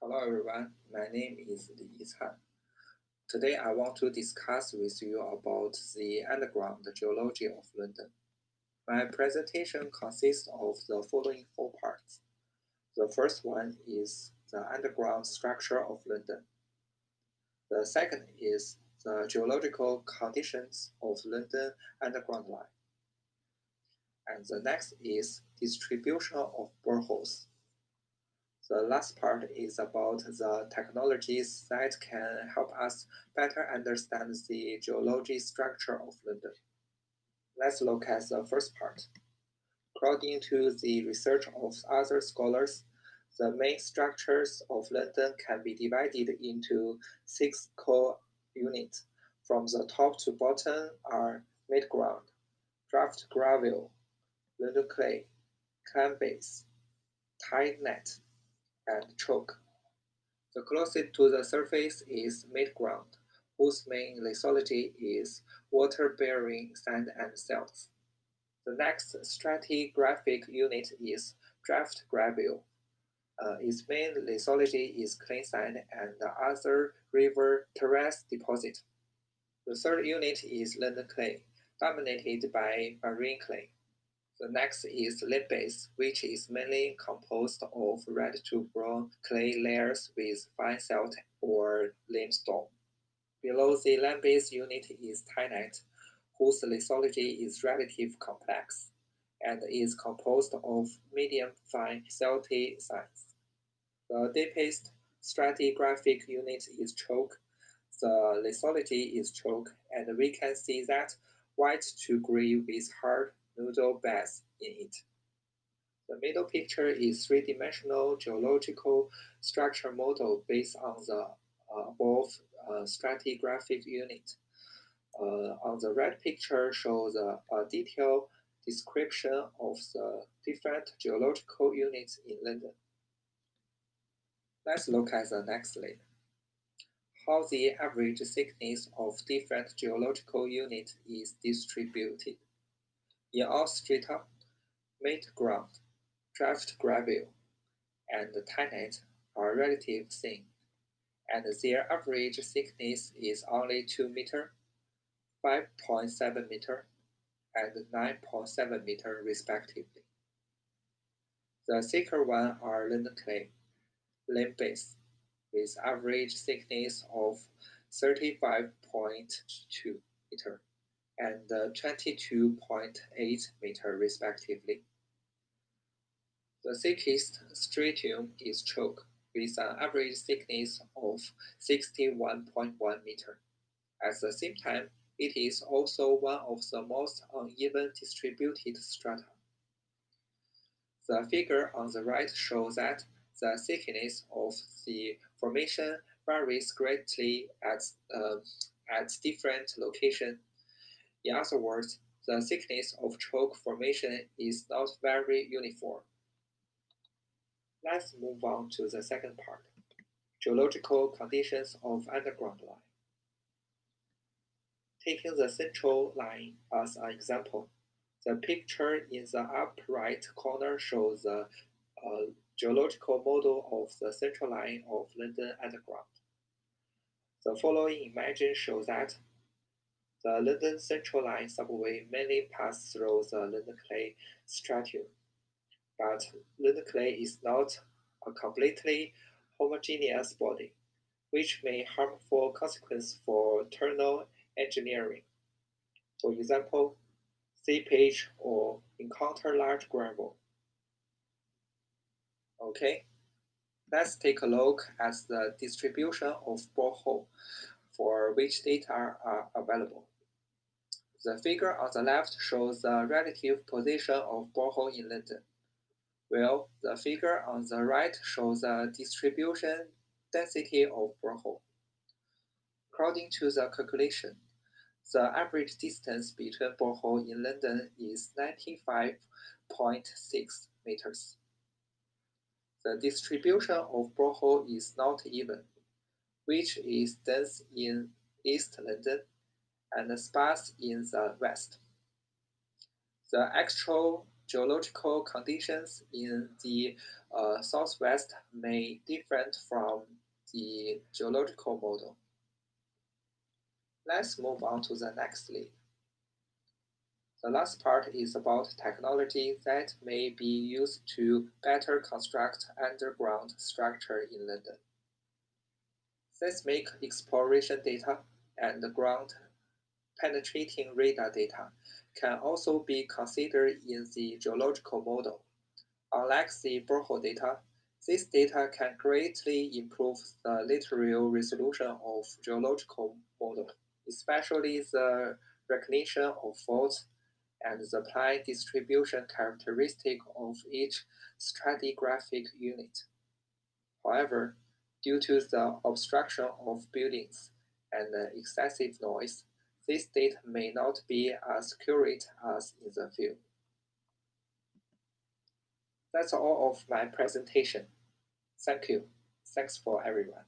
Hello everyone, my name is Li Yizhan. Today I want to discuss with you about the underground geology of London. My presentation consists of the following four parts. The first one is the underground structure of London. The second is the geological conditions of London Underground Line. And the next is distribution of boreholes. The last part is about the technologies that can help us better understand the geology structure of London. Let's look at the first part. According to the research of other scholars, the main structures of London can be divided into six core units. From the top to bottom are midground, draft gravel, London clay, clam base, tide net, and choke. The closest to the surface is midground, whose main lithology is water-bearing sand and silt. The next stratigraphic unit is draft gravel. Its main lithology is clean sand and the other river terrace deposit. The third unit is London clay, dominated by marine clay. The next is lime base, which is mainly composed of red to brown clay layers with fine silt or limestone. Below the lime base unit is tynite, whose lithology is relatively complex and is composed of medium fine silty sands. The deepest stratigraphic unit is chalk. The lithology is chalk, and we can see that white to gray with hard noodle beds in it. The middle picture is three-dimensional geological structure model based on the above stratigraphic unit. On the right picture shows a detailed description of the different geological units in London. Let's look at the next slide. How the average thickness of different geological units is distributed. In all strata, midground, draft gravel, and tynite are relatively thin, and their average thickness is only 2 meter, 5.7 meter, and 9.7 meter respectively. The thicker ones are London clay, lime base, with average thickness of 35.2 meter and 22.8 meter respectively. The thickest stratum is chalk, with an average thickness of 61.1 meter. At the same time, it is also one of the most uneven distributed strata. The figure on the right shows that the thickness of the formation varies greatly at different locations. In other words, the thickness of chalk formation is not very uniform. Let's move on to the second part, geological conditions of underground line. Taking the central line as an example, the picture in the upper right corner shows the geological model of the central line of London Underground. The following image shows that the London Central Line subway mainly passes through the London Clay stratum, but London Clay is not a completely homogeneous body, which may harmful consequences for tunnel engineering. For example, seepage or encounter large gravel. Okay, let's take a look at the distribution of borehole for which data are available. The figure on the left shows the relative position of borehole in London, while the figure on the right shows the distribution density of borehole. According to the calculation, the average distance between borehole in London is 95.6 meters. The distribution of borehole is not even, which is dense in East London and sparse in the west. The actual geological conditions in the southwest may different from the geological model. Let's move on to the next lead. The last part is about technology that may be used to better construct underground structure in London. Seismic exploration data and ground penetrating radar data can also be considered in the geological model. Unlike the borehole data, this data can greatly improve the literal resolution of geological model, especially the recognition of faults and the plane distribution characteristic of each stratigraphic unit. However, due to the obstruction of buildings and excessive noise, this data may not be as accurate as in the field. That's all of my presentation. Thank you. Thanks for everyone.